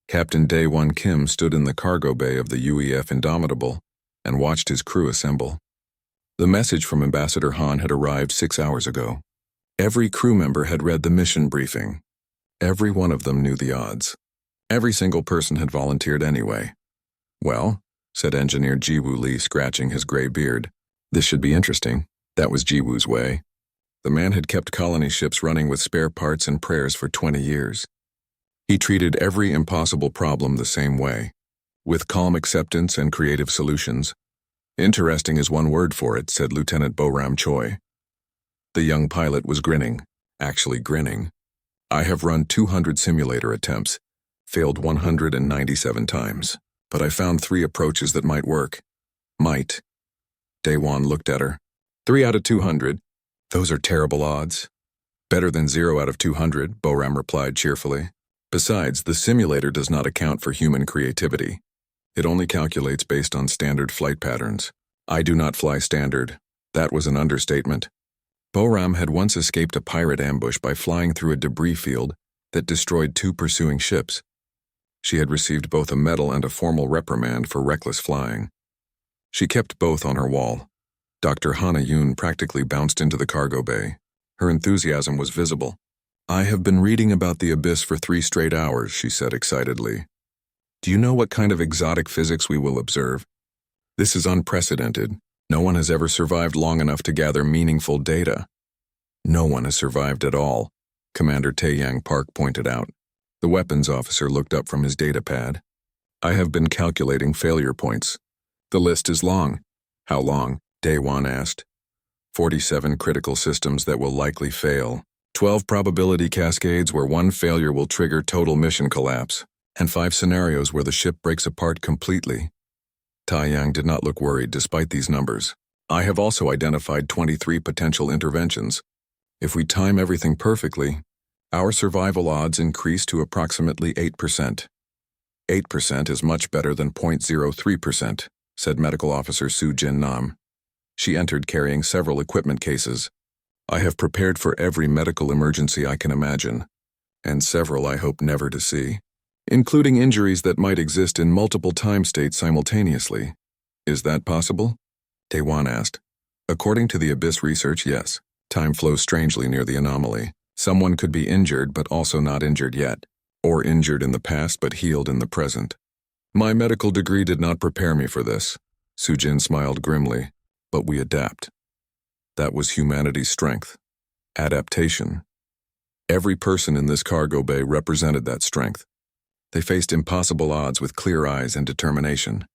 Captain Daewon Kim stood in the cargo bay of the UEF Indomitable and watched his crew assemble. The message from Ambassador Han had arrived 6 hours ago. Every crew member had read the mission briefing. Every one of them knew the odds. Every single person had volunteered anyway. "Well," said Engineer Jiwoo Lee, scratching his gray beard, "this should be interesting." That was Jiwoo's way. The man had kept colony ships running with spare parts and prayers for 20 years. He treated every impossible problem the same way, with calm acceptance and creative solutions. "Interesting is one word for it," said Lieutenant Bo-Ram Choi. The young pilot was grinning, actually grinning. "I have run 200 simulator attempts, failed 197 times, but I found 3 approaches that might work." "Might." Daewon looked at her. 3 out of 200. Those are terrible odds." "Better than 0 out of 200, Bo-Ram replied cheerfully. "Besides, the simulator does not account for human creativity. It only calculates based on standard flight patterns. I do not fly standard." That was an understatement. Bo-Ram had once escaped a pirate ambush by flying through a debris field that destroyed 2 pursuing ships. She had received both a medal and a formal reprimand for reckless flying. She kept both on her wall. Dr. Hana Yoon practically bounced into the cargo bay. Her enthusiasm was visible. "I have been reading about the abyss for 3 straight hours," she said excitedly. "Do you know what kind of exotic physics we will observe? This is unprecedented. No one has ever survived long enough to gather meaningful data." "No one has survived at all," Commander Taeyang Park pointed out. The weapons officer looked up from his data pad. "I have been calculating failure points. The list is long." "How long?" Daewon asked. 47 critical systems that will likely fail, 12 probability cascades where 1 failure will trigger total mission collapse, and 5 scenarios where the ship breaks apart completely. Taeyang did not look worried despite these numbers. "I have also identified 23 potential interventions. If we time everything perfectly, our survival odds increase to approximately 8%. 8% is much better than 0.03%, said Medical Officer Soo Jin Nam. She entered carrying several equipment cases. "I have prepared for every medical emergency I can imagine, and several I hope never to see, including injuries that might exist in multiple time states simultaneously." "Is that possible?" Daewon asked. "According to the Abyss research, yes. Time flows strangely near the anomaly. Someone could be injured but also not injured yet, or injured in the past but healed in the present. My medical degree did not prepare me for this." Soo-Jin smiled grimly. "But we adapt. That was humanity's strength. Adaptation. Every person in this cargo bay represented that strength. They faced impossible odds with clear eyes and determination."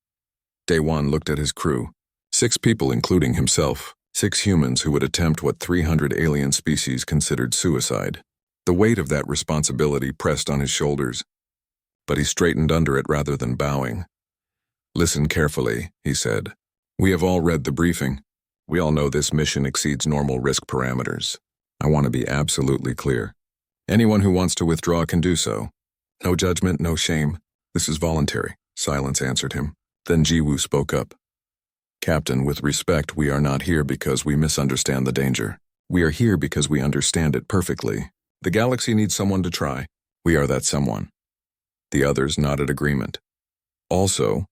Daewon looked at his crew. 6 people including himself. 6 humans who would attempt what 300 alien species considered suicide. The weight of that responsibility pressed on his shoulders, but he straightened under it rather than bowing. "Listen carefully," he said. "We have all read the briefing. We all know this mission exceeds normal risk parameters. I want to be absolutely clear. Anyone who wants to withdraw can do so. No judgment, no shame. This is voluntary." Silence answered him. Then Jiwoo spoke up. "Captain, with respect, we are not here because we misunderstand the danger. We are here because we understand it perfectly. The galaxy needs someone to try. We are that someone." The others nodded agreement. "Also,"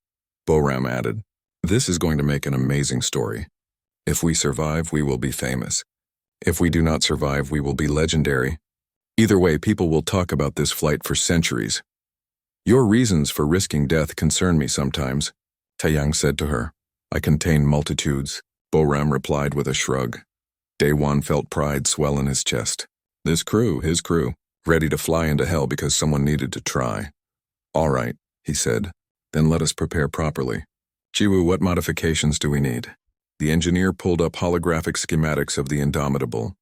Bo-Ram added, "this is going to make an amazing story. If we survive, we will be famous. If we do not survive, we will be legendary. Either way, people will talk about this flight for centuries." "Your reasons for risking death concern me sometimes," Taeyang said to her. "I contain multitudes," Bo-Ram replied with a shrug. Daewon felt pride swell in his chest. This crew, his crew, ready to fly into hell because someone needed to try. "All right," he said. "Then let us prepare properly. Jiwoo, what modifications do we need?" The engineer pulled up holographic schematics of the Indomitable.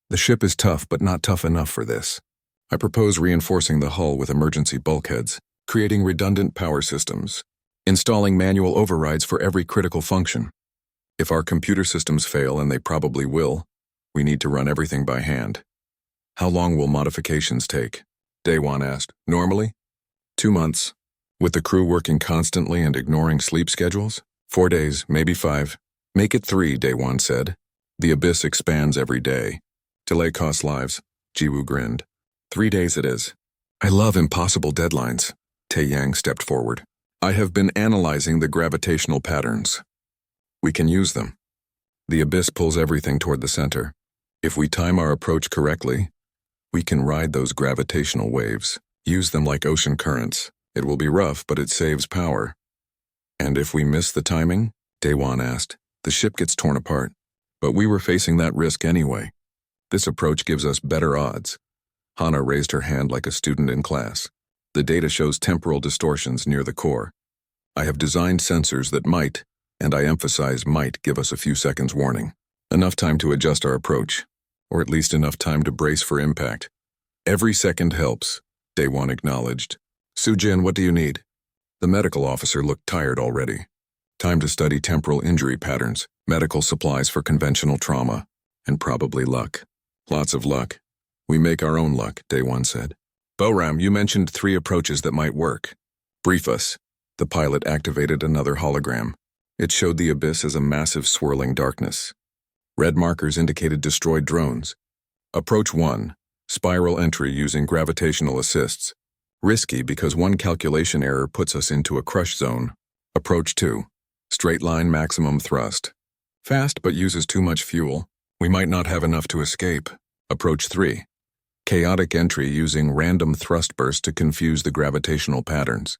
"The ship is tough, but not tough enough for this. I propose reinforcing the hull with emergency bulkheads, creating redundant power systems, installing manual overrides for every critical function. If our computer systems fail, and they probably will, we need to run everything by hand." "How long will modifications take?" Daewon asked. "Normally? 2 months. With the crew working constantly and ignoring sleep schedules? 4 days, maybe 5. Make it 3, Daewon said. The abyss expands every day. Delay costs lives. Jiwoo grinned. 3 days it is. I love impossible deadlines. Tae-Yang stepped forward. I have been analyzing the gravitational patterns. We can use them. The abyss pulls everything toward the center. If we time our approach correctly, we can ride those gravitational waves, use them like ocean currents. It will be rough, but it saves power. And if we miss the timing? Daewon asked. The ship gets torn apart. But we were facing that risk anyway. This approach gives us better odds. Hana raised her hand like a student in class. The data shows temporal distortions near the core. I have designed sensors that might, and I emphasize might, give us a few seconds warning. Enough time to adjust our approach, or at least enough time to brace for impact. Every second helps, Daewon acknowledged. Sujin, what do you need? The medical officer looked tired already. Time to study temporal injury patterns, medical supplies for conventional trauma, and probably luck. Lots of luck. We make our own luck, Daewon said. Boram, you mentioned 3 approaches that might work. Brief us. The pilot activated another hologram. It showed the abyss as a massive swirling darkness. Red markers indicated destroyed drones. Approach 1. Spiral entry using gravitational assists. Risky because one calculation error puts us into a crush zone. Approach 2. Straight line maximum thrust. Fast but uses too much fuel. We might not have enough to escape. Approach 3. Chaotic entry using random thrust bursts to confuse the gravitational patterns.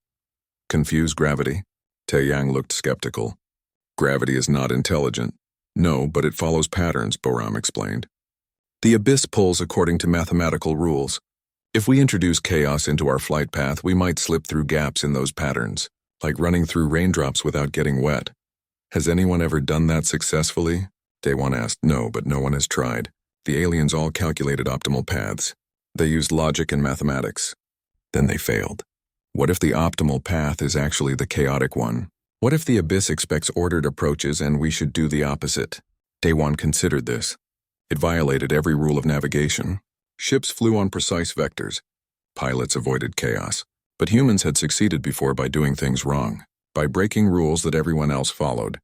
Confuse gravity? Tae-Yang looked skeptical. Gravity is not intelligent. No, but it follows patterns, Boram explained. The abyss pulls according to mathematical rules. If we introduce chaos into our flight path, we might slip through gaps in those patterns, like running through raindrops without getting wet. Has anyone ever done that successfully? Daewon asked. No, but no one has tried. The aliens all calculated optimal paths. They used logic and mathematics. Then they failed. What if the optimal path is actually the chaotic one? What if the abyss expects ordered approaches and we should do the opposite? Daewon considered this. It violated every rule of navigation. Ships flew on precise vectors. Pilots avoided chaos. But humans had succeeded before by doing things wrong, by breaking rules that everyone else followed.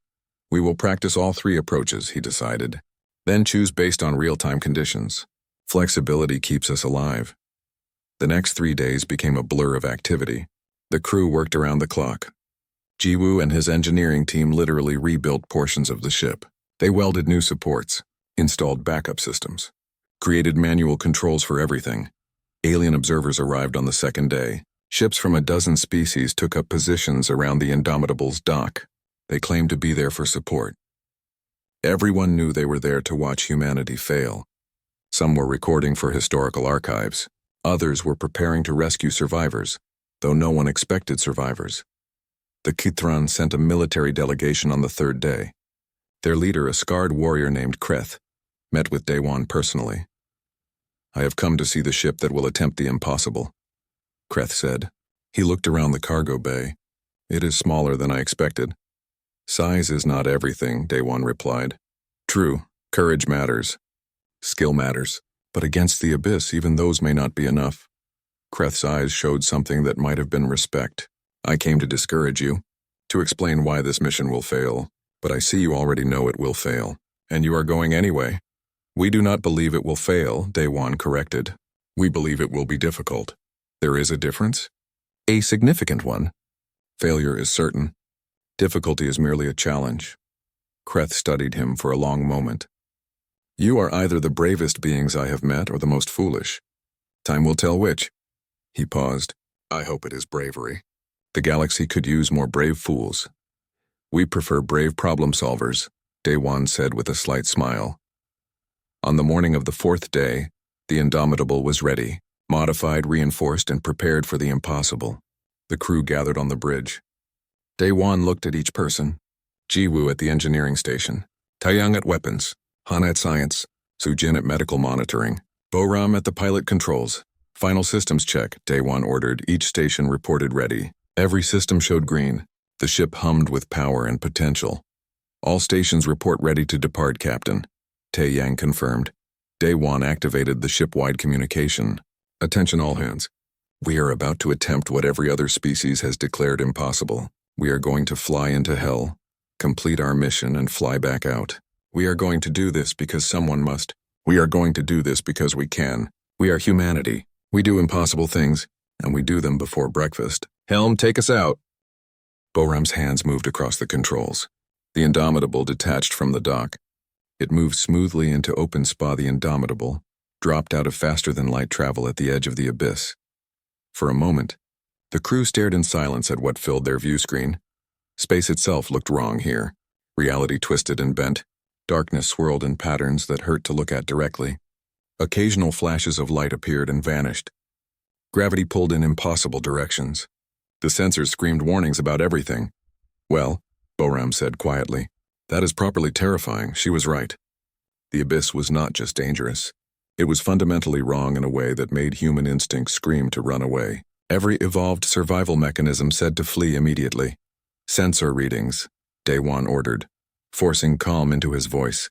We will practice all 3 approaches, he decided. Then choose based on real-time conditions. Flexibility keeps us alive. The next 3 days became a blur of activity. The crew worked around the clock. Jiwoo and his engineering team literally rebuilt portions of the ship. They welded new supports, installed backup systems, created manual controls for everything. Alien observers arrived on the 2nd day. Ships from a dozen species took up positions around the Indomitable's dock. They claimed to be there for support. Everyone knew they were there to watch humanity fail. Some were recording for historical archives. Others were preparing to rescue survivors, though no one expected survivors. The Kithran sent a military delegation on the 3rd day. Their leader, a scarred warrior named Kreth, met with Daewon personally. I have come to see the ship that will attempt the impossible, Kreth said. He looked around the cargo bay. It is smaller than I expected. Size is not everything, Daewon replied. True, courage matters. Skill matters. But against the abyss, even those may not be enough. Kreth's eyes showed something that might have been respect. I came to discourage you, to explain why this mission will fail, but I see you already know it will fail, and you are going anyway. We do not believe it will fail, Daewon corrected. We believe it will be difficult. There is a difference? A significant one. Failure is certain. Difficulty is merely a challenge. Kreth studied him for a long moment. You are either the bravest beings I have met or the most foolish. Time will tell which. He paused. I hope it is bravery. The galaxy could use more brave fools. We prefer brave problem solvers, Daewon said with a slight smile. On the morning of the 4th day, the Indomitable was ready, modified, reinforced, and prepared for the impossible. The crew gathered on the bridge. Daewon looked at each person. Jiwoo at the engineering station, Tae-Yang at weapons, Han at science, Sujin at medical monitoring, Boram at the pilot controls. Final systems check, Daewon ordered. Each station reported ready. Every system showed green. The ship hummed with power and potential. All stations report ready to depart, Captain. Tae-Yang confirmed. Daewon activated the ship-wide communication. Attention all hands. We are about to attempt what every other species has declared impossible. We are going to fly into hell, complete our mission, and fly back out. We are going to do this because someone must. We are going to do this because we can. We are humanity. We do impossible things, and we do them before breakfast. Helm, take us out. Boram's hands moved across the controls. The Indomitable detached from the dock. It moved smoothly into open spa. The Indomitable dropped out of faster-than-light travel at the edge of the abyss. For a moment, the crew stared in silence at what filled their view screen. Space itself looked wrong here. Reality twisted and bent. Darkness swirled in patterns that hurt to look at directly. Occasional flashes of light appeared and vanished. Gravity pulled in impossible directions. The sensors screamed warnings about everything. Well, Boram said quietly, that is properly terrifying. She was right. The abyss was not just dangerous. It was fundamentally wrong in a way that made human instinct scream to run away. Every evolved survival mechanism said to flee immediately. Sensor readings, Daewon ordered, forcing calm into his voice.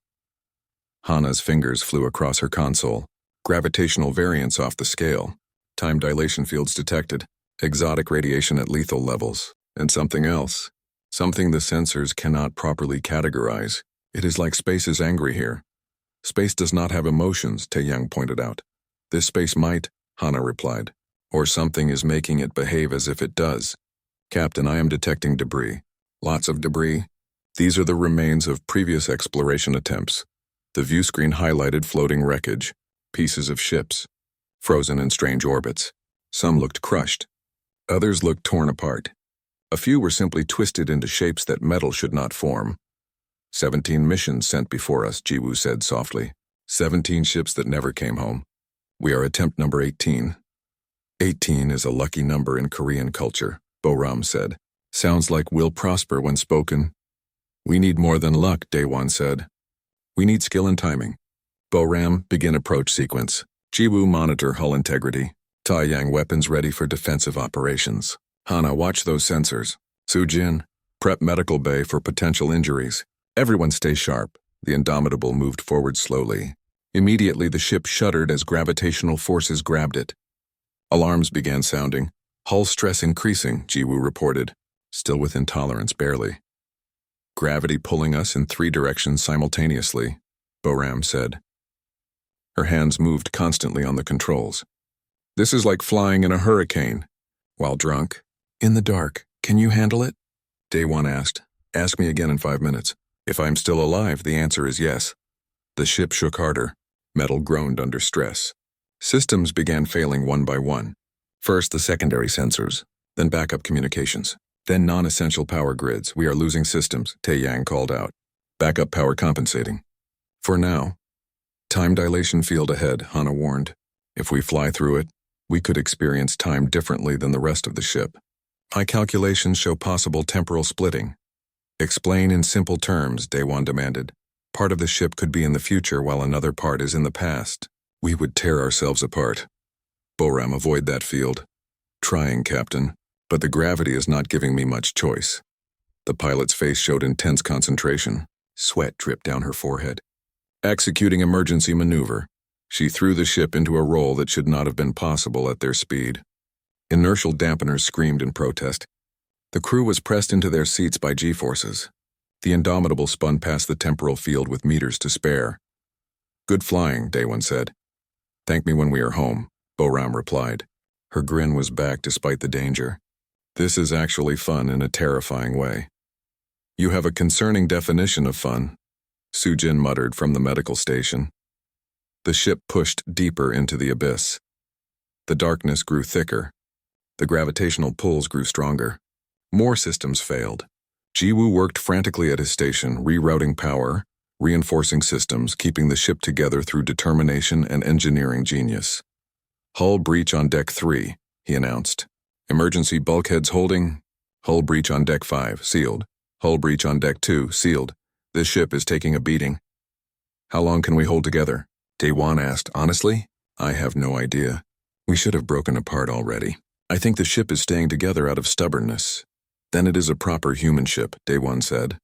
Hana's fingers flew across her console. Gravitational variance off the scale. Time dilation fields detected. Exotic radiation at lethal levels. And something else. Something the sensors cannot properly categorize. It is like space is angry here. Space does not have emotions, Tae-Yang pointed out. This space might, Hana replied. Or something is making it behave as if it does. Captain, I am detecting debris. Lots of debris. These are the remains of previous exploration attempts. The view screen highlighted floating wreckage, pieces of ships, frozen in strange orbits. Some looked crushed. Others looked torn apart. A few were simply twisted into shapes that metal should not form. 17 missions sent before us, Jiwoo said softly. 17 ships that never came home. We are attempt number 18. 18 is a lucky number in Korean culture, Boram said. Sounds like we'll prosper when spoken. We need more than luck, Daewon said. We need skill and timing. Boram, begin approach sequence. Jiwoo, monitor hull integrity. Tae-Yang, weapons ready for defensive operations. Hana, watch those sensors. Soo-Jin, prep medical bay for potential injuries. Everyone stay sharp. The Indomitable moved forward slowly. Immediately the ship shuddered as gravitational forces grabbed it. Alarms began sounding. Hull stress increasing, Jiwoo reported. Still within tolerance, barely. Gravity pulling us in 3 directions simultaneously, Boram said. Her hands moved constantly on the controls. This is like flying in a hurricane. While drunk. In the dark, can you handle it? Daewon asked. Ask me again in 5 minutes. If I'm still alive, the answer is yes. The ship shook harder. Metal groaned under stress. Systems began failing one by one. First the secondary sensors, then backup communications, then non-essential power grids. We are losing systems, Tae-Yang called out. Backup power compensating. For now. Time dilation field ahead, Hana warned. If we fly through it, we could experience time differently than the rest of the ship. My calculations show possible temporal splitting. Explain in simple terms, Daewon demanded. Part of the ship could be in the future while another part is in the past. We would tear ourselves apart. Boram, avoid that field. Trying, Captain, but the gravity is not giving me much choice. The pilot's face showed intense concentration. Sweat dripped down her forehead. Executing emergency maneuver. She threw the ship into a roll that should not have been possible at their speed. Inertial dampeners screamed in protest. The crew was pressed into their seats by G-forces. The Indomitable spun past the temporal field with meters to spare. Good flying, Daewon said. Thank me when we are home, Boram replied. Her grin was back despite the danger. This is actually fun in a terrifying way. You have a concerning definition of fun, Soo-Jin muttered from the medical station. The ship pushed deeper into the abyss. The darkness grew thicker. The gravitational pulls grew stronger. More systems failed. Jiwoo worked frantically at his station, rerouting power, reinforcing systems, keeping the ship together through determination and engineering genius. Hull breach on Deck 3, he announced. Emergency bulkheads holding. Hull breach on Deck 5, sealed. Hull breach on Deck 2, sealed. This ship is taking a beating. How long can we hold together? Daewon asked. Honestly, I have no idea. We should have broken apart already. I think the ship is staying together out of stubbornness. Then it is a proper human ship, Daewon said.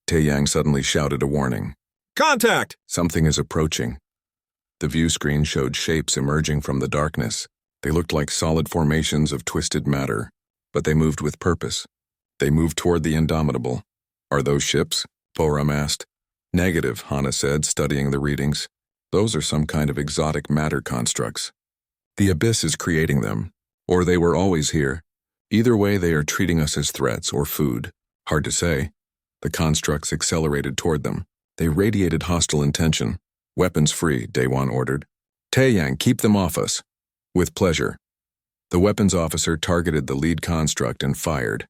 Tae-Yang suddenly shouted a warning. Contact! Something is approaching. The view screen showed shapes emerging from the darkness. They looked like solid formations of twisted matter, but they moved with purpose. They moved toward the Indomitable. Are those ships? Boram asked. Negative, Hana said, studying the readings. Those are some kind of exotic matter constructs. The abyss is creating them. Or they were always here. Either way, they are treating us as threats or food. Hard to say. The constructs accelerated toward them. They radiated hostile intention. Weapons free, Daewon ordered. Taeyang, keep them off us. With pleasure. The weapons officer targeted the lead construct and fired.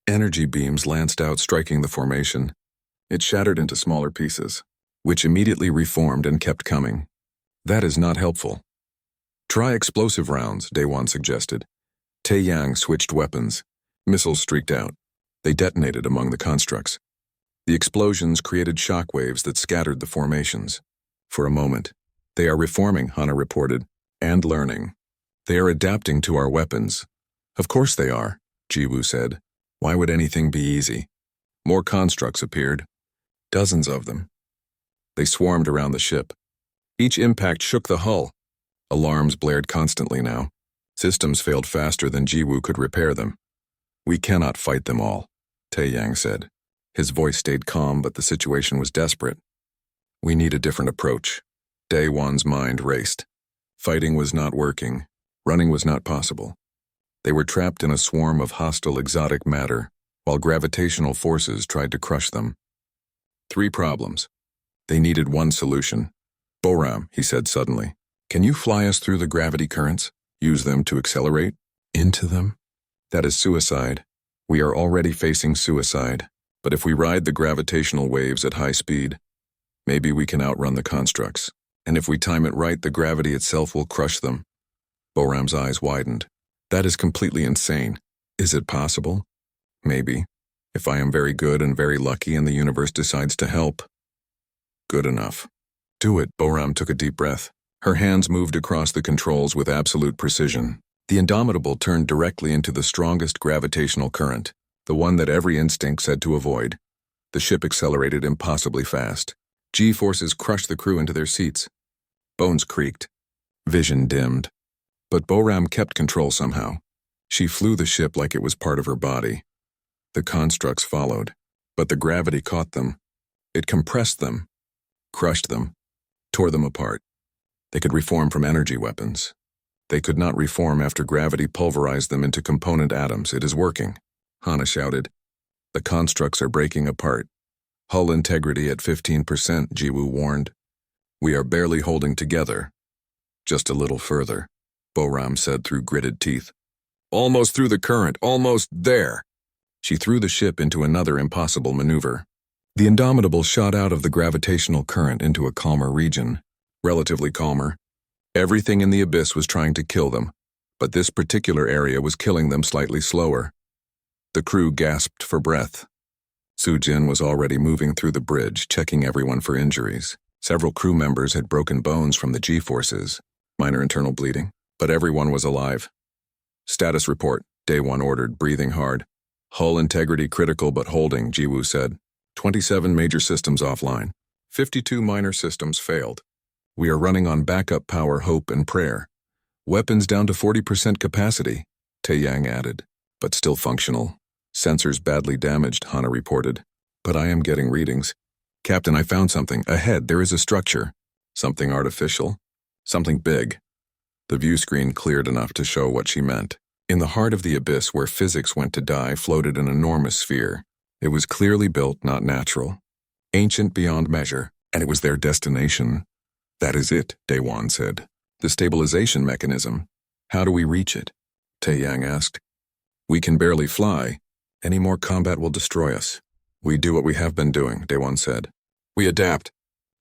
Energy beams lanced out, striking the formation. It shattered into smaller pieces, which immediately reformed and kept coming. That is not helpful. Try explosive rounds, Daewon suggested. Taeyang switched weapons. Missiles streaked out. They detonated among the constructs. The explosions created shockwaves that scattered the formations. For a moment, they are reforming, Hana reported, and learning. They are adapting to our weapons. Of course they are, Jiwoo said. Why would anything be easy? More constructs appeared. Dozens of them. They swarmed around the ship. Each impact shook the hull. Alarms blared constantly now. Systems failed faster than Jiwoo could repair them. We cannot fight them all, Taeyang said. His voice stayed calm, but the situation was desperate. We need a different approach. Daewon's mind raced. Fighting was not working. Running was not possible. They were trapped in a swarm of hostile exotic matter, while gravitational forces tried to crush them. 3 problems. They needed one solution. Boram, he said suddenly, can you fly us through the gravity currents? Use them to accelerate? Into them? That is suicide. We are already facing suicide. But if we ride the gravitational waves at high speed, maybe we can outrun the constructs. And if we time it right, the gravity itself will crush them. Boram's eyes widened. That is completely insane. Is it possible? Maybe. If I am very good and very lucky and the universe decides to help. Good enough. Do it, Boram took a deep breath. Her hands moved across the controls with absolute precision. The Indomitable turned directly into the strongest gravitational current, the one that every instinct said to avoid. The ship accelerated impossibly fast. G-forces crushed the crew into their seats. Bones creaked. Vision dimmed. But Boram kept control somehow. She flew the ship like it was part of her body. The constructs followed, but the gravity caught them. It compressed them, crushed them, tore them apart. They could reform from energy weapons. They could not reform after gravity pulverized them into component atoms. It is working, Hana shouted. The constructs are breaking apart. Hull integrity at 15%, Jiwoo warned. We are barely holding together. Just a little further, Boram said through gritted teeth. Almost through the current, almost there. She threw the ship into another impossible maneuver. The Indomitable shot out of the gravitational current into a calmer region, relatively calmer. Everything in the abyss was trying to kill them, but this particular area was killing them slightly slower. The crew gasped for breath. Sujin was already moving through the bridge, checking everyone for injuries. Several crew members had broken bones from the G-forces, minor internal bleeding, but everyone was alive. Status report, Daewon ordered, breathing hard. Hull integrity critical but holding, Jiwoo said. 27 major systems offline. 52 minor systems failed. We are running on backup power, hope, and prayer. Weapons down to 40% capacity, Taeyang added, but still functional. Sensors badly damaged, Hana reported. But I am getting readings. Captain, I found something. Ahead, there is a structure. Something artificial. Something big. The view screen cleared enough to show what she meant. In the heart of the abyss where physics went to die floated an enormous sphere. It was clearly built, not natural. Ancient beyond measure, and it was their destination. That is it, Daewon said. The stabilization mechanism. How do we reach it? Taeyang asked. We can barely fly. Any more combat will destroy us. We do what we have been doing, Daewon said. We adapt.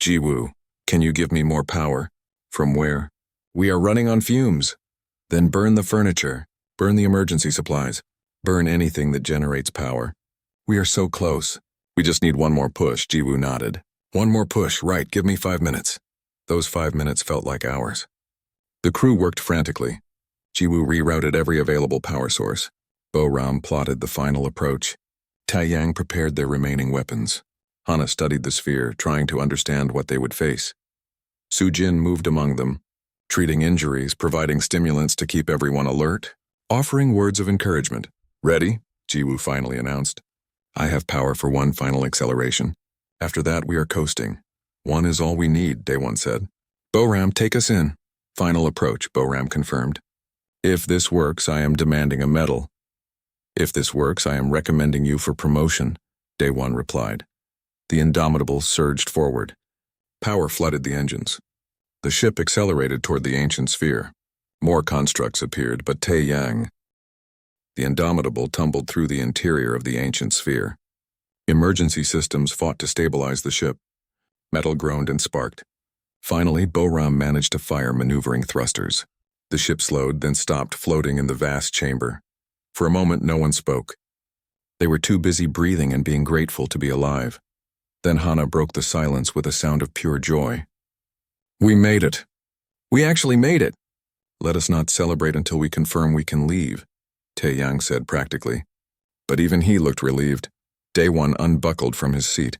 Jiwoo, can you give me more power? From where? We are running on fumes. Then burn the furniture. Burn the emergency supplies. Burn anything that generates power. We are so close. We just need one more push, Jiwoo nodded. One more push, right, give me 5 minutes. Those 5 minutes felt like hours. The crew worked frantically. Jiwoo rerouted every available power source. Boram plotted the final approach. Taeyang prepared their remaining weapons. Hana studied the sphere, trying to understand what they would face. Sujin moved among them, treating injuries, providing stimulants to keep everyone alert, offering words of encouragement. Ready? Jiwoo finally announced. I have power for one final acceleration. After that, we are coasting. One is all we need, Daewon said. Boram, take us in. Final approach, Boram confirmed. If this works, I am demanding a medal. If this works, I am recommending you for promotion, Day One replied. The Indomitable surged forward. Power flooded the engines. The ship accelerated toward the ancient sphere. More constructs appeared, but Tae-Yang. The Indomitable tumbled through the interior of the ancient sphere. Emergency systems fought to stabilize the ship. Metal groaned and sparked. Finally, Boram managed to fire maneuvering thrusters. The ship slowed, then stopped, floating in the vast chamber. For a moment, no one spoke. They were too busy breathing and being grateful to be alive. Then Hana broke the silence with a sound of pure joy. We made it. We actually made it. Let us not celebrate until we confirm we can leave, Tae-Yang said practically. But even he looked relieved. Day One unbuckled from his seat.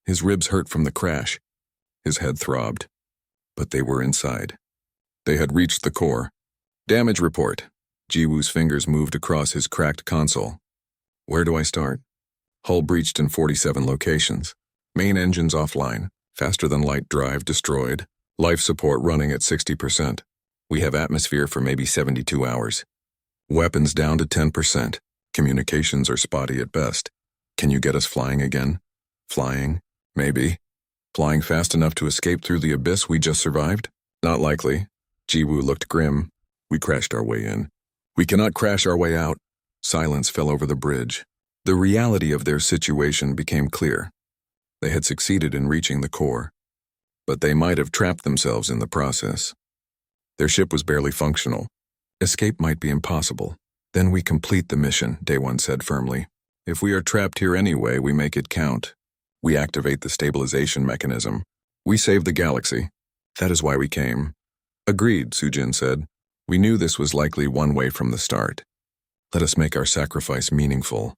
His ribs hurt from the crash. His head throbbed. But they were inside. They had reached the core. Damage report. Jiwoo's fingers moved across his cracked console. Where do I start? Hull breached in 47 locations. Main engines offline. Faster-than-light drive destroyed. Life support running at 60%. We have atmosphere for maybe 72 hours. Weapons down to 10%. Communications are spotty at best. Can you get us flying again? Flying? Maybe. Flying fast enough to escape through the abyss we just survived? Not likely. Jiwoo looked grim. We crashed our way in. We cannot crash our way out. Silence fell over the bridge. The reality of their situation became clear. They had succeeded in reaching the core, but they might have trapped themselves in the process. Their ship was barely functional. Escape might be impossible. Then we complete the mission, Day One said firmly. If we are trapped here anyway, we make it count. We activate the stabilization mechanism. We save the galaxy. That is why we came. Agreed, Sujin said. We knew this was likely one way from the start. Let us make our sacrifice meaningful.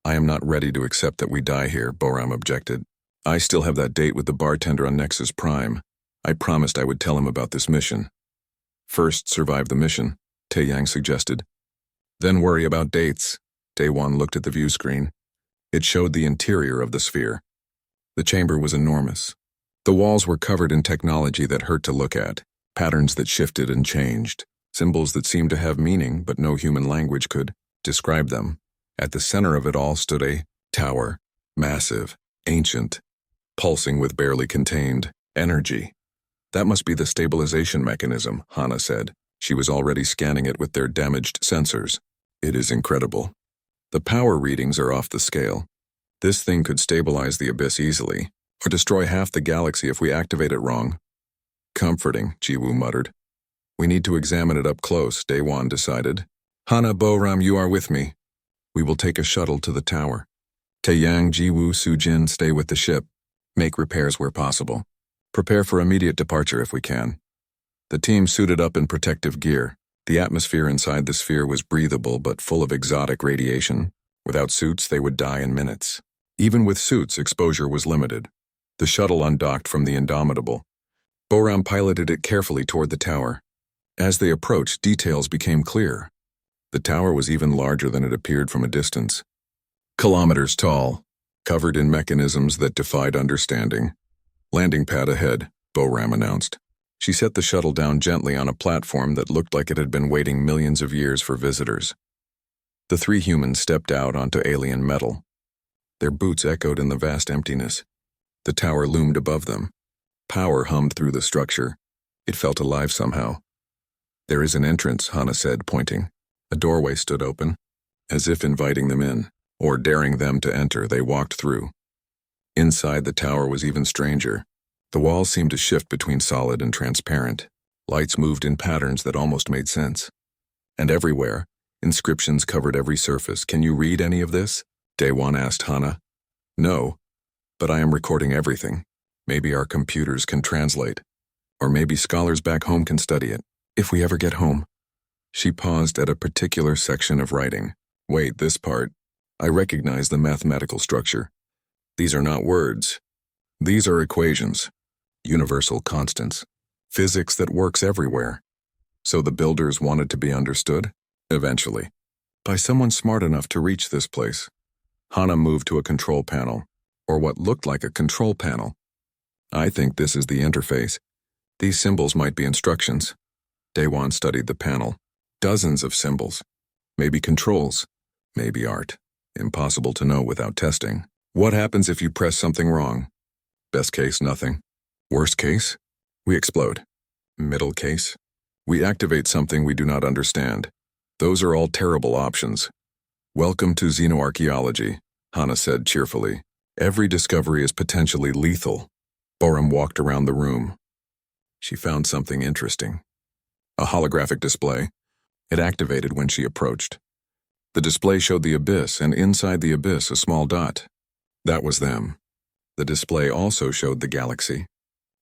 I am not ready to accept that we die here, Boram objected. I still have that date with the bartender on Nexus Prime. I promised I would tell him about this mission. First, survive the mission, Tae-Yang suggested. Then worry about dates. Day One looked at the view screen. It showed the interior of the sphere. The chamber was enormous. The walls were covered in technology that hurt to look at, patterns that shifted and changed, symbols that seemed to have meaning but no human language could describe them. At the center of it all stood a tower, massive, ancient, pulsing with barely contained energy. That must be the stabilization mechanism, Hana said. She was already scanning it with their damaged sensors. It is incredible. The power readings are off the scale. This thing could stabilize the abyss easily, or destroy half the galaxy if we activate it wrong. Comforting, Jiwoo muttered. We need to examine it up close, Day One decided. Hana, Boram, you are with me. We will take a shuttle to the tower. Tae-Yang, Jiwoo, Sujin stay with the ship. Make repairs where possible. Prepare for immediate departure if we can. The team suited up in protective gear. The atmosphere inside the sphere was breathable but full of exotic radiation. Without suits, they would die in minutes. Even with suits, exposure was limited. The shuttle undocked from the Indomitable. Boram piloted it carefully toward the tower. As they approached, details became clear. The tower was even larger than it appeared from a distance. Kilometers tall, covered in mechanisms that defied understanding. Landing pad ahead, Boram announced. She set the shuttle down gently on a platform that looked like it had been waiting millions of years for visitors. The three humans stepped out onto alien metal. Their boots echoed in the vast emptiness. The tower loomed above them. Power hummed through the structure. It felt alive somehow. There is an entrance, Hana said, pointing. A doorway stood open. As if inviting them in, or daring them to enter, they walked through. Inside the tower was even stranger. The walls seemed to shift between solid and transparent. Lights moved in patterns that almost made sense. And everywhere, inscriptions covered every surface. Can you read any of this? Day One asked Hana. No, but I am recording everything. Maybe our computers can translate. Or maybe scholars back home can study it, if we ever get home. She paused at a particular section of writing. Wait, this part. I recognize the mathematical structure. These are not words. These are equations. Universal constants. Physics that works everywhere. So the builders wanted to be understood? Eventually. By someone smart enough to reach this place. Hana moved to a control panel, or what looked like a control panel. I think this is the interface. These symbols might be instructions. Daewon studied the panel. Dozens of symbols. Maybe controls. Maybe art. Impossible to know without testing. What happens if you press something wrong? Best case, nothing. Worst case? We explode. Middle case? We activate something we do not understand. Those are all terrible options. Welcome to xenoarchaeology, Hannah said cheerfully. Every discovery is potentially lethal. Boram walked around the room. She found something interesting. A holographic display. It activated when she approached. The display showed the abyss, and inside the abyss a small dot. That was them. The display also showed the galaxy.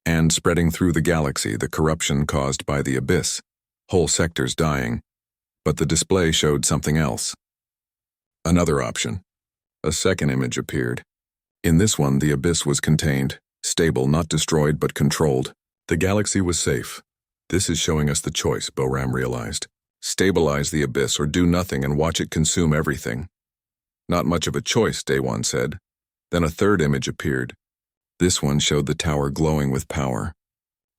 And spreading through the galaxy, the corruption caused by the abyss. Whole sectors dying. But the display showed something else. Another option. A second image appeared. In this one, the abyss was contained, stable, not destroyed but controlled. The galaxy was safe. This is showing us the choice, Boram realized. Stabilize the abyss or do nothing and watch it consume everything. Not much of a choice, Day One said. Then a third image appeared. This one showed the tower glowing with power.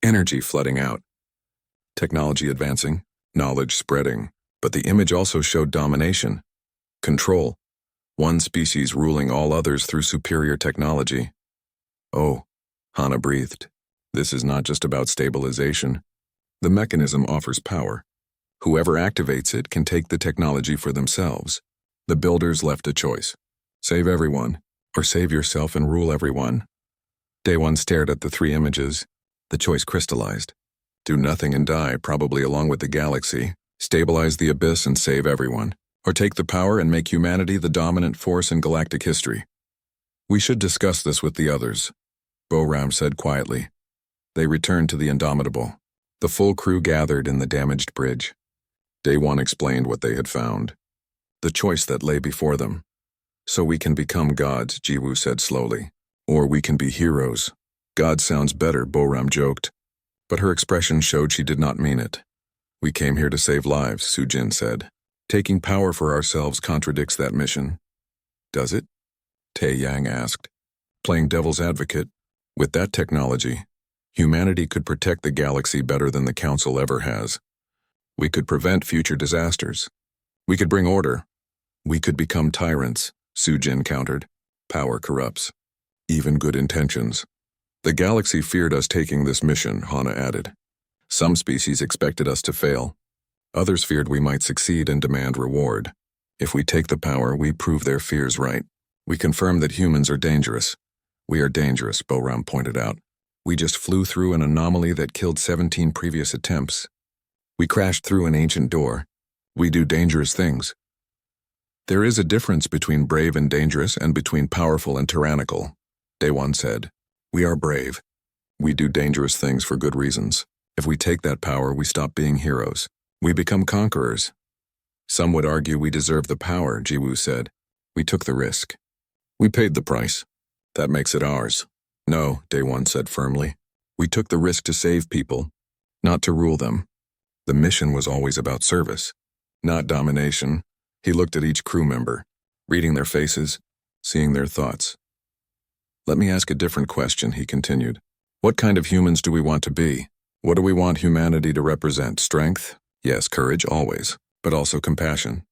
Energy flooding out. Technology advancing, knowledge spreading. But the image also showed domination. Control. One species ruling all others through superior technology. Oh, Hannah breathed. This is not just about stabilization. The mechanism offers power. Whoever activates it can take the technology for themselves. The builders left a choice. Save everyone, or save yourself and rule everyone. Day One stared at the three images. The choice crystallized. Do nothing and die, probably along with the galaxy. Stabilize the abyss and save everyone. Or take the power and make humanity the dominant force in galactic history. We should discuss this with the others, Boram said quietly. They returned to the Indomitable. The full crew gathered in the damaged bridge. Day One explained what they had found. The choice that lay before them. So we can become gods, Jiwoo said slowly. Or we can be heroes. God sounds better, Boram joked. But her expression showed she did not mean it. We came here to save lives, Sujin said. Taking power for ourselves contradicts that mission. Does it? Tae Yang asked. Playing devil's advocate, with that technology, humanity could protect the galaxy better than the Council ever has. We could prevent future disasters. We could bring order. We could become tyrants, Sujin countered. Power corrupts. Even good intentions. The galaxy feared us taking this mission, Hannah added. Some species expected us to fail. Others feared we might succeed and demand reward. If we take the power, we prove their fears right. We confirm that humans are dangerous. We are dangerous, Boram pointed out. We just flew through an anomaly that killed 17 previous attempts. We crashed through an ancient door. We do dangerous things. There is a difference between brave and dangerous and between powerful and tyrannical, Day One said. We are brave. We do dangerous things for good reasons. If we take that power, we stop being heroes. We become conquerors. Some would argue we deserve the power, Jiwoo said. We took the risk. We paid the price. That makes it ours. No, Day One said firmly. We took the risk to save people, not to rule them. The mission was always about service, not domination. He looked at each crew member, reading their faces, seeing their thoughts. Let me ask a different question, he continued. What kind of humans do we want to be? What do we want humanity to represent? Strength? Yes, courage, always, but also compassion.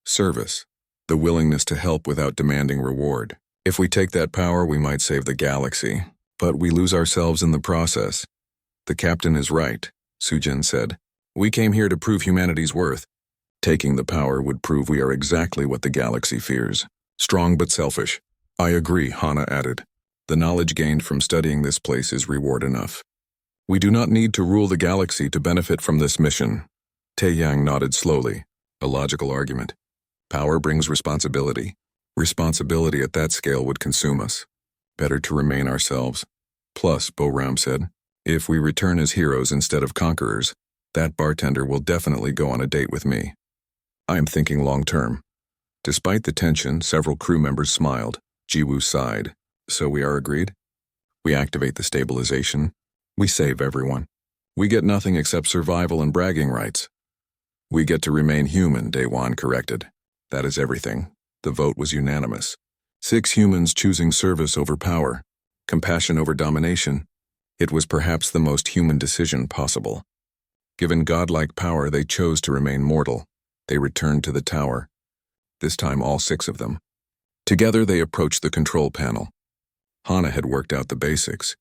Service. The willingness to help without demanding reward. If we take that power, we might save the galaxy, but we lose ourselves in the process. The captain is right, Sujin said. We came here to prove humanity's worth. Taking the power would prove we are exactly what the galaxy fears. Strong but selfish. I agree, Hannah added. The knowledge gained from studying this place is reward enough. We do not need to rule the galaxy to benefit from this mission. Tae Yang nodded slowly, a logical argument. Power brings responsibility. Responsibility at that scale would consume us. Better to remain ourselves. Plus, Boram said, if we return as heroes instead of conquerors, that bartender will definitely go on a date with me. I am thinking long-term. Despite the tension, several crew members smiled. Jiwoo sighed. So we are agreed? We activate the stabilization. We save everyone. We get nothing except survival and bragging rights. We get to remain human, Day One corrected. That is everything. The vote was unanimous. 6 humans choosing service over power, compassion over domination. It was perhaps the most human decision possible. Given godlike power, they chose to remain mortal. They returned to the tower. This time all 6 of them. Together they approached the control panel. Hana had worked out the basics.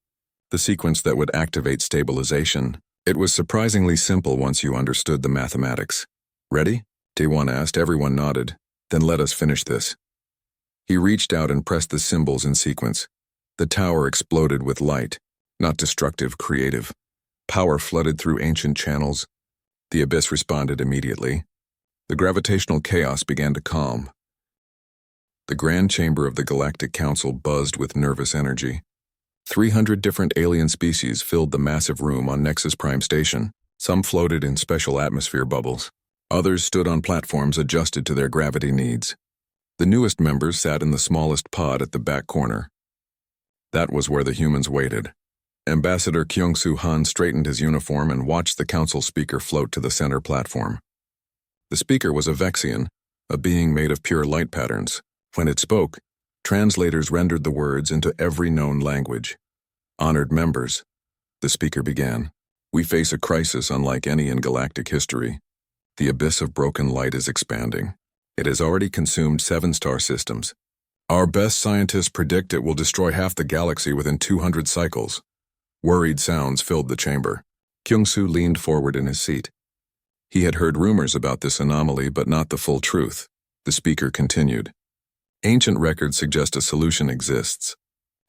The sequence that would activate stabilization. It was surprisingly simple once you understood the mathematics. Ready? Taewon asked. Everyone nodded. Then let us finish this. He reached out and pressed the symbols in sequence. The tower exploded with light. Not destructive, creative. Power flooded through ancient channels. The abyss responded immediately. The gravitational chaos began to calm. The grand chamber of the Galactic Council buzzed with nervous energy. 300 different alien species filled the massive room on Nexus Prime Station. Some floated in special atmosphere bubbles. Others stood on platforms adjusted to their gravity needs. The newest members sat in the smallest pod at the back corner. That was where the humans waited. Ambassador Kyung-Soo Han straightened his uniform and watched the council speaker float to the center platform. The speaker was a Vexian, a being made of pure light patterns. When it spoke, translators rendered the words into every known language. Honored members, the speaker began. We face a crisis unlike any in galactic history. The abyss of broken light is expanding. It has already consumed 7 star systems. Our best scientists predict it will destroy half the galaxy within 200 cycles. Worried sounds filled the chamber. Kyung-Soo leaned forward in his seat. He had heard rumors about this anomaly, but not the full truth. The speaker continued. Ancient records suggest a solution exists.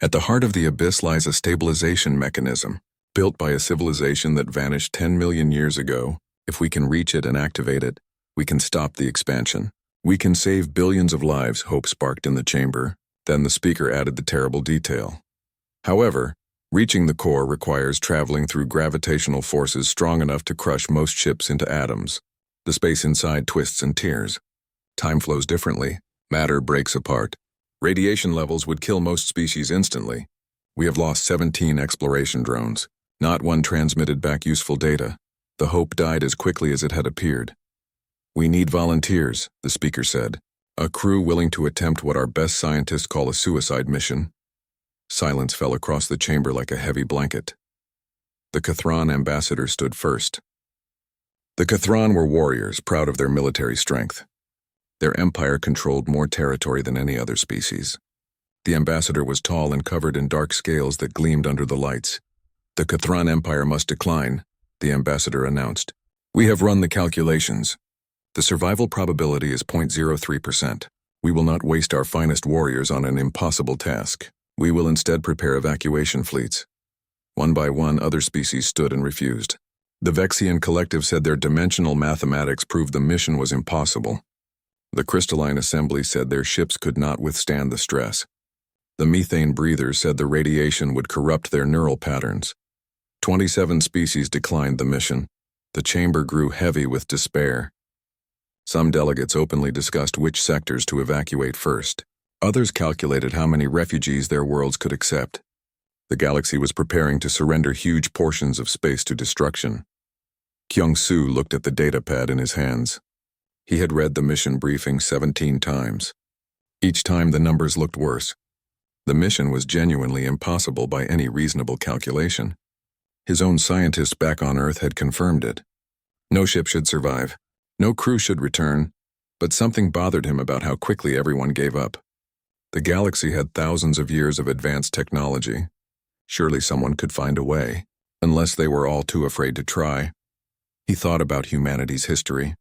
At the heart of the abyss lies a stabilization mechanism, built by a civilization that vanished 10 million years ago. If we can reach it and activate it, we can stop the expansion. We can save billions of lives, hope sparked in the chamber. Then the speaker added the terrible detail. However, reaching the core requires traveling through gravitational forces strong enough to crush most ships into atoms. The space inside twists and tears. Time flows differently. Matter breaks apart. Radiation levels would kill most species instantly. We have lost 17 exploration drones. Not one transmitted back useful data. The hope died as quickly as it had appeared. We need volunteers, the speaker said. A crew willing to attempt what our best scientists call a suicide mission. Silence fell across the chamber like a heavy blanket. The Cathron ambassador stood first. The Cathron were warriors, proud of their military strength. Their empire controlled more territory than any other species. The ambassador was tall and covered in dark scales that gleamed under the lights. The Cathron Empire must decline, the ambassador announced. We have run the calculations. The survival probability is 0.03%. We will not waste our finest warriors on an impossible task. We will instead prepare evacuation fleets. One by one, other species stood and refused. The Vexian collective said their dimensional mathematics proved the mission was impossible. The crystalline assembly said their ships could not withstand the stress. The methane breathers said the radiation would corrupt their neural patterns. 27 species declined the mission. The chamber grew heavy with despair. Some delegates openly discussed which sectors to evacuate first. Others calculated how many refugees their worlds could accept. The galaxy was preparing to surrender huge portions of space to destruction. Kyung-Soo looked at the datapad in his hands. He had read the mission briefing 17 times. Each time the numbers looked worse. The mission was genuinely impossible by any reasonable calculation. His own scientists back on Earth had confirmed it. No ship should survive. No crew should return. But something bothered him about how quickly everyone gave up. The galaxy had thousands of years of advanced technology. Surely someone could find a way, unless they were all too afraid to try. He thought about humanity's history.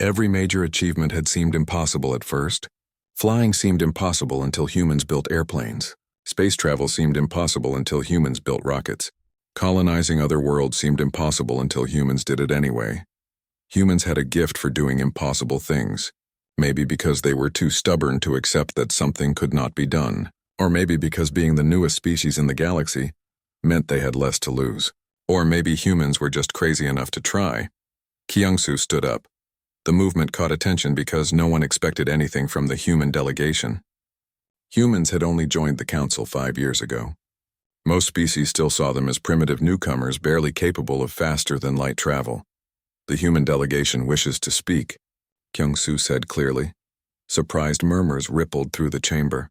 Every major achievement had seemed impossible at first. Flying seemed impossible until humans built airplanes. Space travel seemed impossible until humans built rockets. Colonizing other worlds seemed impossible until humans did it anyway. Humans had a gift for doing impossible things. Maybe because they were too stubborn to accept that something could not be done. Or maybe because being the newest species in the galaxy meant they had less to lose. Or maybe humans were just crazy enough to try. Kyung-Soo stood up. The movement caught attention because no one expected anything from the human delegation. Humans had only joined the council 5 years ago. Most species still saw them as primitive newcomers barely capable of faster-than-light travel. The human delegation wishes to speak, Kyung-Soo said clearly. Surprised murmurs rippled through the chamber.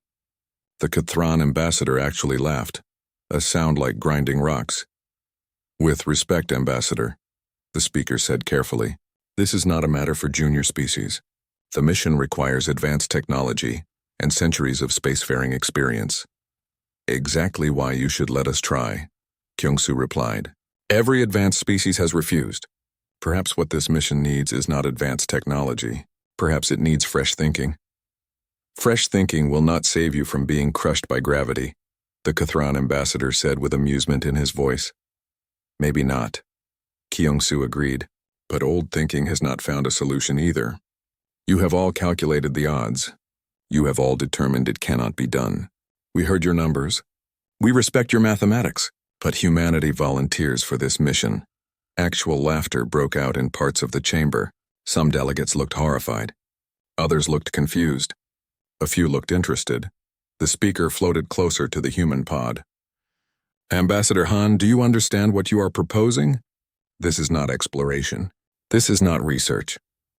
The Cathron ambassador actually laughed, a sound like grinding rocks. With respect, ambassador, the speaker said carefully. This is not a matter for junior species. The mission requires advanced technology and centuries of spacefaring experience. Exactly why you should let us try, Kyung-soo replied. Every advanced species has refused. Perhaps what this mission needs is not advanced technology. Perhaps it needs fresh thinking. Fresh thinking will not save you from being crushed by gravity, the Cathron ambassador said with amusement in his voice. Maybe not, Kyung-soo agreed, but old thinking has not found a solution either. You have all calculated the odds. You have all determined it cannot be done. We heard your numbers. We respect your mathematics, but humanity volunteers for this mission. Actual laughter broke out in parts of the chamber. Some delegates looked horrified. Others looked confused. A few looked interested. The speaker floated closer to the human pod. Ambassador Han, do you understand what you are proposing? This is not exploration. This is not research.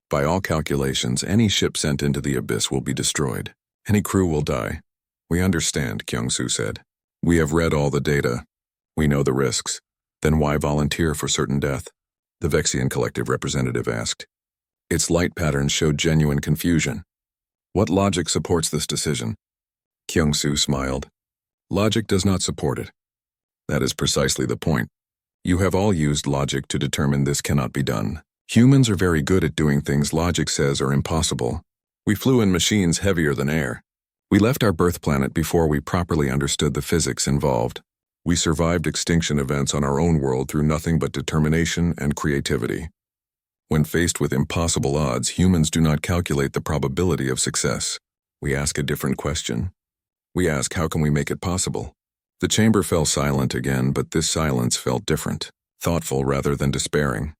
By all calculations, any ship sent into the abyss will be destroyed. Any crew will die. We understand, Kyung-soo said. We have read all the data. We know the risks. Then why volunteer for certain death? The Vexian Collective representative asked. Its light patterns showed genuine confusion. What logic supports this decision? Kyung-soo smiled. Logic does not support it. That is precisely the point. You have all used logic to determine this cannot be done. Humans are very good at doing things logic says are impossible. We flew in machines heavier than air. We left our birth planet before we properly understood the physics involved. We survived extinction events on our own world through nothing but determination and creativity. When faced with impossible odds, humans do not calculate the probability of success. We ask a different question. We ask, how can we make it possible? The chamber fell silent again, but this silence felt different, thoughtful rather than despairing.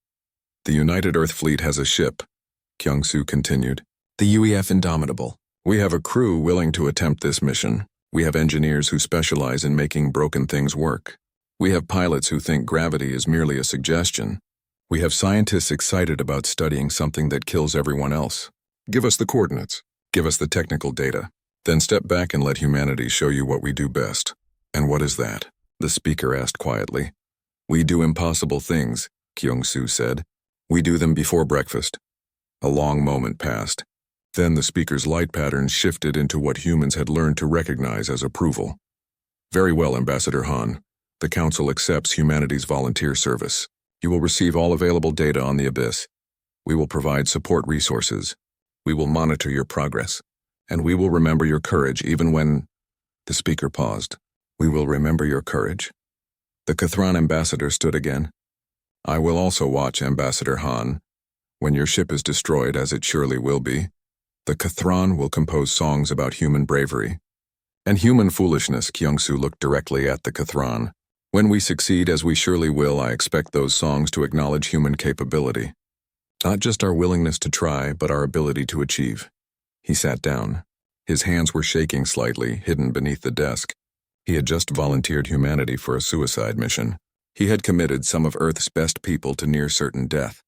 The United Earth Fleet has a ship, Kyung-soo continued. The UEF Indomitable. We have a crew willing to attempt this mission. We have engineers who specialize in making broken things work. We have pilots who think gravity is merely a suggestion. We have scientists excited about studying something that kills everyone else. Give us the coordinates. Give us the technical data. Then step back and let humanity show you what we do best. And what is that? The speaker asked quietly. We do impossible things, Kyung-soo said. We do them before breakfast. A long moment passed. Then the speaker's light patterns shifted into what humans had learned to recognize as approval. Very well, Ambassador Han. The Council accepts humanity's volunteer service. You will receive all available data on the abyss. We will provide support resources. We will monitor your progress. And we will remember your courage even when... The speaker paused. We will remember your courage. The Cathron ambassador stood again. I will also watch, Ambassador Han. When your ship is destroyed, as it surely will be, the Cathron will compose songs about human bravery. And human foolishness, Kyung-soo looked directly at the Cathron. When we succeed, as we surely will, I expect those songs to acknowledge human capability. Not just our willingness to try, but our ability to achieve. He sat down. His hands were shaking slightly, hidden beneath the desk. He had just volunteered humanity for a suicide mission. He had committed some of Earth's best people to near certain death.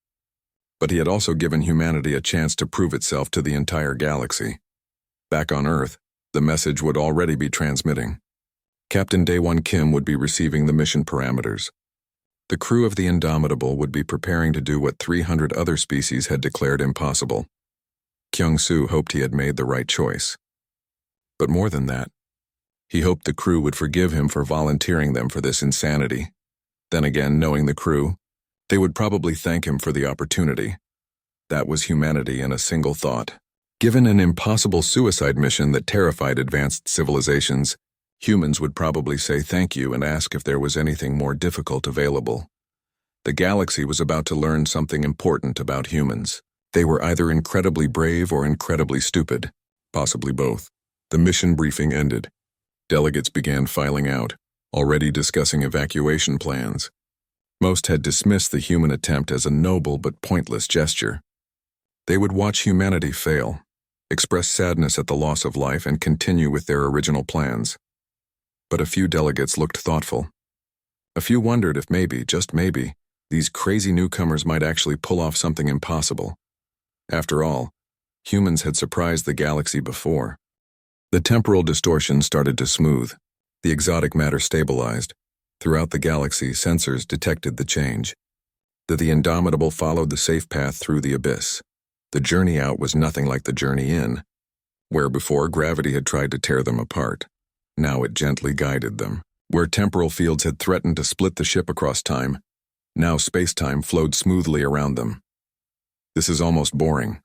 But he had also given humanity a chance to prove itself to the entire galaxy. Back on Earth, the message would already be transmitting. Captain Daewon Kim would be receiving the mission parameters. The crew of the Indomitable would be preparing to do what 300 other species had declared impossible. Kyung-soo hoped he had made the right choice. But more than that, he hoped the crew would forgive him for volunteering them for this insanity. Then again, knowing the crew, they would probably thank him for the opportunity. That was humanity in a single thought. Given an impossible suicide mission that terrified advanced civilizations, humans would probably say thank you and ask if there was anything more difficult available. The galaxy was about to learn something important about humans. They were either incredibly brave or incredibly stupid, possibly both. The mission briefing ended. Delegates began filing out, already discussing evacuation plans. Most had dismissed the human attempt as a noble but pointless gesture. They would watch humanity fail, express sadness at the loss of life, and continue with their original plans. But a few delegates looked thoughtful. A few wondered if maybe, just maybe, these crazy newcomers might actually pull off something impossible. After all, humans had surprised the galaxy before. The temporal distortion started to smooth. The exotic matter stabilized. Throughout the galaxy, sensors detected the change. The Indomitable followed the safe path through the abyss. The journey out was nothing like the journey in. Where before gravity had tried to tear them apart, now it gently guided them. Where temporal fields had threatened to split the ship across time, now space-time flowed smoothly around them. "This is almost boring,"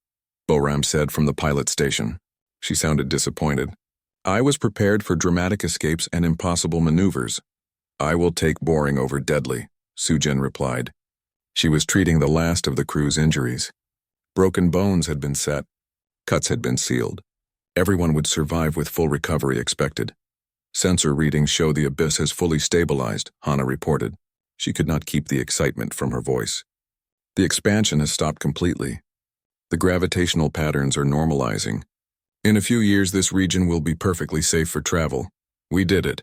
Boram said from the pilot station. She sounded disappointed. "I was prepared for dramatic escapes and impossible maneuvers." "I will take boring over deadly," Sujin replied. She was treating the last of the crew's injuries. Broken bones had been set. Cuts had been sealed. Everyone would survive with full recovery expected. "Sensor readings show the abyss has fully stabilized," Hana reported. She could not keep the excitement from her voice. "The expansion has stopped completely. The gravitational patterns are normalizing. In a few years, this region will be perfectly safe for travel. We did it.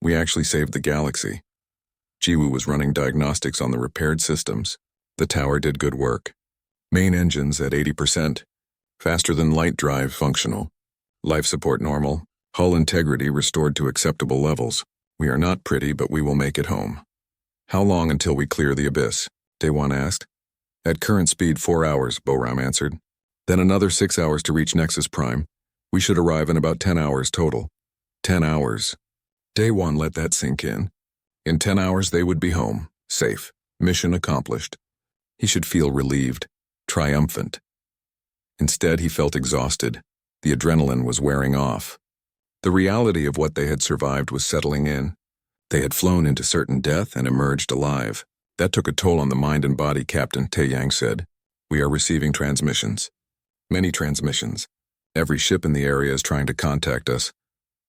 We actually saved the galaxy." Jiwoo was running diagnostics on the repaired systems. The tower did good work. Main engines at 80%. Faster than light drive functional. Life support normal. Hull integrity restored to acceptable levels. "We are not pretty, but we will make it home." "How long until we clear the abyss?" Daewon asked. "At current speed, 4 hours," Boram answered. "Then another 6 hours to reach Nexus Prime. We should arrive in about 10 hours total." 10 hours. Daewon let that sink in. In 10 hours they would be home, safe, mission accomplished. He should feel relieved, triumphant. Instead, he felt exhausted. The adrenaline was wearing off. The reality of what they had survived was settling in. They had flown into certain death and emerged alive. "That took a toll on the mind and body," Captain Taeyang said. "We are receiving transmissions. Many transmissions. Every ship in the area is trying to contact us."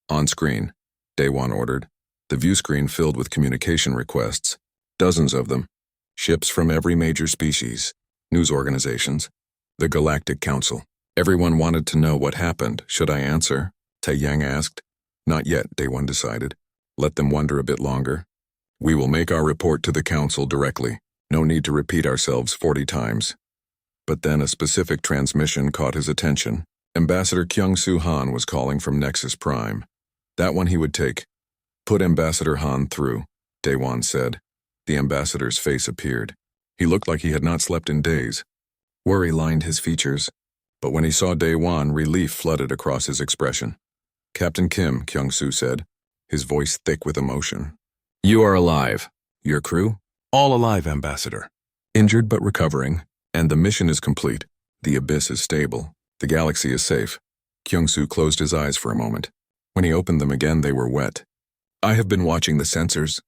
"On screen," Daewon ordered. The view screen filled with communication requests. Dozens of them. Ships from every major species. News organizations. The Galactic Council. Everyone wanted to know what happened. "Should I answer?" Taeyang asked. "Not yet," Daewon decided. "Let them wonder a bit longer. We will make our report to the Council directly. No need to repeat ourselves 40 times. But then a specific transmission caught his attention. Ambassador Kyung-Soo Han was calling from Nexus Prime. That one he would take. "Put Ambassador Han through," Daewon said. The ambassador's face appeared. He looked like he had not slept in days. Worry lined his features. But when he saw Daewon, relief flooded across his expression. "Captain Kim," Kyung-Soo said, his voice thick with emotion. "You are alive. Your crew?" "All alive, Ambassador. Injured but recovering. And the mission is complete. The abyss is stable. The galaxy is safe." Kyung-Soo closed his eyes for a moment. When he opened them again, they were wet. "I have been watching the sensors.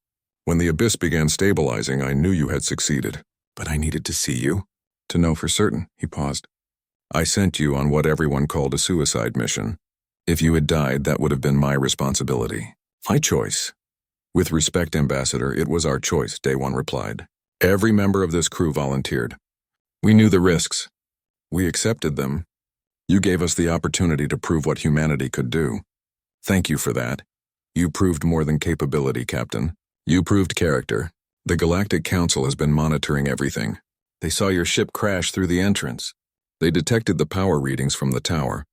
When the abyss began stabilizing, I knew you had succeeded. But I needed to see you. To know for certain." He paused. "I sent you on what everyone called a suicide mission. If you had died, that would have been my responsibility. My choice." "With respect, Ambassador, it was our choice," Daewon replied. "Every member of this crew volunteered. We knew the risks. We accepted them. You gave us the opportunity to prove what humanity could do. Thank you for that. You proved more than capability, Captain. You proved character. The Galactic Council has been monitoring everything. They saw your ship crash through the entrance. They detected the power readings from the tower.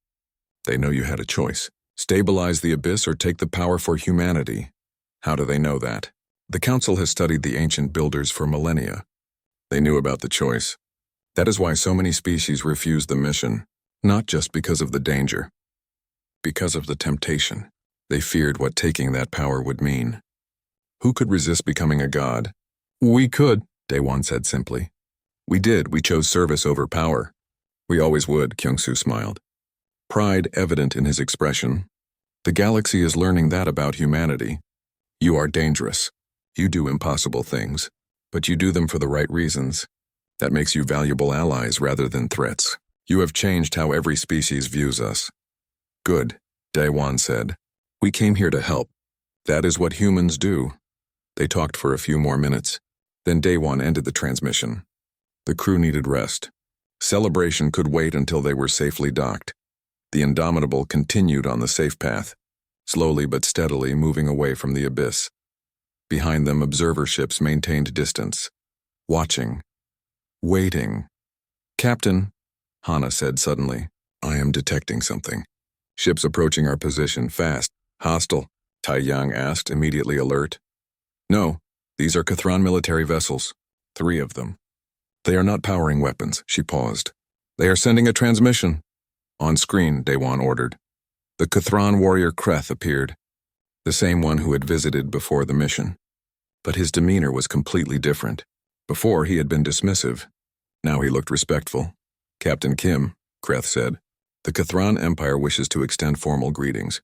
They know you had a choice. Stabilize the abyss or take the power for humanity. How do they know that? The Council has studied the ancient builders for millennia. They knew about the choice. That is why so many species refused the mission, not just because of the danger. Because of the temptation. They feared what taking that power would mean. Who could resist becoming a god? We could, Daewon said simply. We did. We chose service over power. We always would, Kyung-Soo smiled. Pride evident in his expression. The galaxy is learning that about humanity. You are dangerous. You do impossible things, but you do them for the right reasons. That makes you valuable allies rather than threats. You have changed how every species views us. Good, Daewon said. We came here to help. That is what humans do. They talked for a few more minutes. Then Daewon ended the transmission. The crew needed rest. Celebration could wait until they were safely docked. The Indomitable continued on the safe path, slowly but steadily moving away from the abyss. Behind them, observer ships maintained distance, watching, waiting. Captain, Hana said suddenly, I am detecting something. Ships approaching our position, fast. Hostile, Taeyang asked, immediately alert. No, these are Kathran military vessels. 3 of them. They are not powering weapons, she paused. They are sending a transmission. On screen, Daewon ordered. The Kthron warrior Kreth appeared, the same one who had visited before the mission. But his demeanor was completely different. Before, he had been dismissive. Now he looked respectful. Captain Kim, Kreth said, the Kthron Empire wishes to extend formal greetings.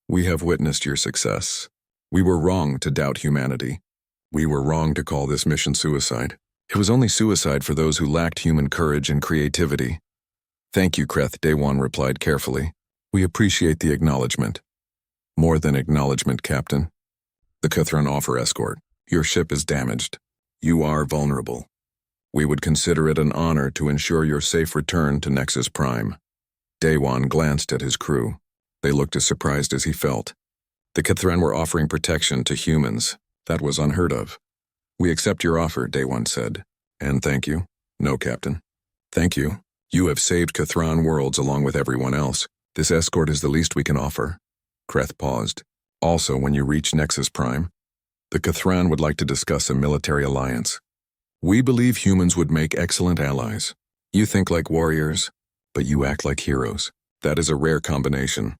We have witnessed your success. We were wrong to doubt humanity. We were wrong to call this mission suicide. It was only suicide for those who lacked human courage and creativity. Thank you, Kreth, Daewon replied carefully. We appreciate the acknowledgement. More than acknowledgement, Captain. The Kthron offer escort. Your ship is damaged. You are vulnerable. We would consider it an honor to ensure your safe return to Nexus Prime. Daewon glanced at his crew. They looked as surprised as he felt. The Kthron were offering protection to humans. That was unheard of. We accept your offer, Daewon said. And thank you. No, Captain. Thank you. You have saved Kthron worlds along with everyone else. This escort is the least we can offer. Kreth paused. Also, when you reach Nexus Prime, the Kthron would like to discuss a military alliance. We believe humans would make excellent allies. You think like warriors, but you act like heroes. That is a rare combination.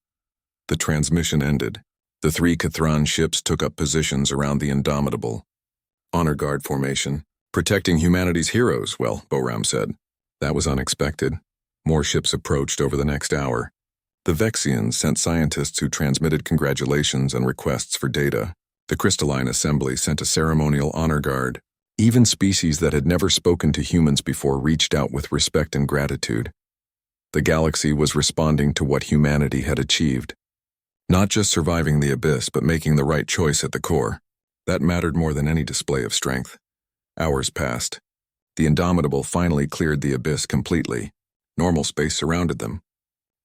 The transmission ended. The 3 Kthron ships took up positions around the Indomitable. Honor Guard formation. Protecting humanity's heroes, well, Boram said. That was unexpected. More ships approached over the next hour. The Vexians sent scientists who transmitted congratulations and requests for data. The Crystalline Assembly sent a ceremonial honor guard. Even species that had never spoken to humans before reached out with respect and gratitude. The galaxy was responding to what humanity had achieved. Not just surviving the abyss, but making the right choice at the core. That mattered more than any display of strength. Hours passed. The Indomitable finally cleared the abyss completely. Normal space surrounded them.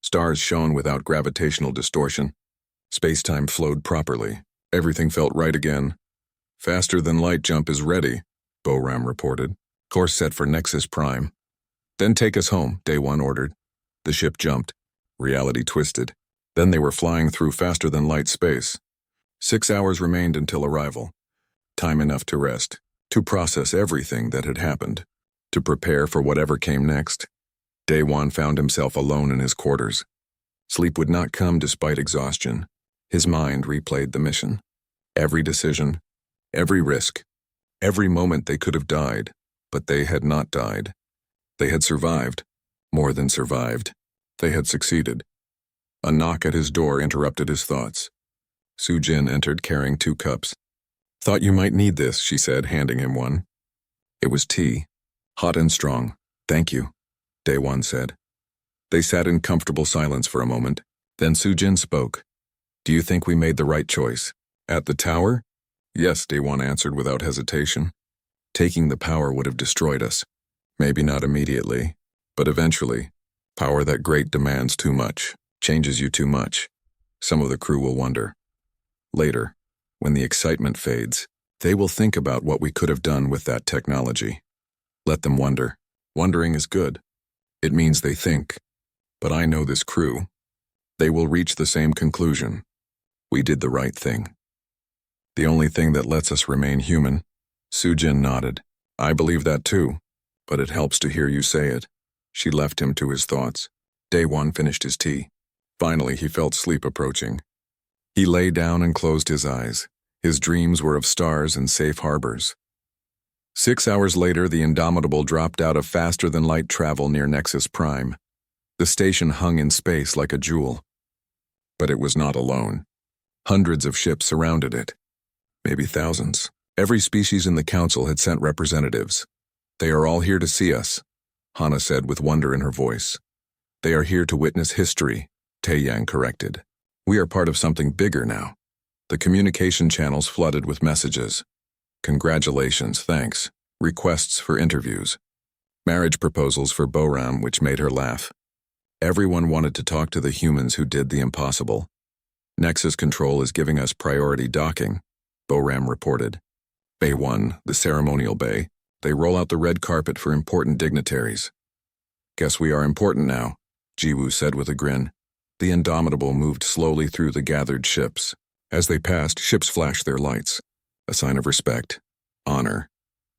Stars shone without gravitational distortion. Space-time flowed properly. Everything felt right again. Faster than light jump is ready, Boram reported. Course set for Nexus Prime. Then take us home, Daewon ordered. The ship jumped. Reality twisted. Then they were flying through faster than light space. 6 hours remained until arrival. Time enough to rest, to process everything that had happened, to prepare for whatever came next. Daewon found himself alone in his quarters. Sleep would not come despite exhaustion. His mind replayed the mission. Every decision, every risk, every moment they could have died, but they had not died. They had survived, more than survived. They had succeeded. A knock at his door interrupted his thoughts. Sujin entered carrying 2 cups. Thought you might need this, she said, handing him one. It was tea. Hot and strong. Thank you, Daewon said. They sat in comfortable silence for a moment. Then Sujin spoke. Do you think we made the right choice? At the tower? Yes, Daewon answered without hesitation. Taking the power would have destroyed us. Maybe not immediately, but eventually. Power that great demands too much, changes you too much. Some of the crew will wonder. Later, when the excitement fades, they will think about what we could have done with that technology. Let them wonder. Wondering is good. It means they think. But I know this crew. They will reach the same conclusion. We did the right thing. The only thing that lets us remain human. Sujin nodded. I believe that too, but it helps to hear you say it. She left him to his thoughts. Daewon finished his tea. Finally, he felt sleep approaching. He lay down and closed his eyes. His dreams were of stars and safe harbors. 6 hours later, the Indomitable dropped out of faster-than-light travel near Nexus Prime. The station hung in space like a jewel. But it was not alone. Hundreds of ships surrounded it. Maybe thousands. Every species in the council had sent representatives. They are all here to see us, Hana said with wonder in her voice. They are here to witness history, Taeyang corrected. We are part of something bigger now. The communication channels flooded with messages. Congratulations, thanks. Requests for interviews. Marriage proposals for Boram, which made her laugh. Everyone wanted to talk to the humans who did the impossible. Nexus Control is giving us priority docking, Boram reported. Bay 1, the ceremonial bay. They roll out the red carpet for important dignitaries. Guess we are important now, Jiwoo said with a grin. The Indomitable moved slowly through the gathered ships. As they passed, ships flashed their lights, a sign of respect, honor.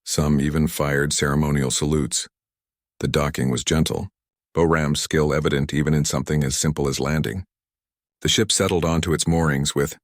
Some even fired ceremonial salutes. The docking was gentle, Boram's skill evident even in something as simple as landing. The ship settled onto its moorings with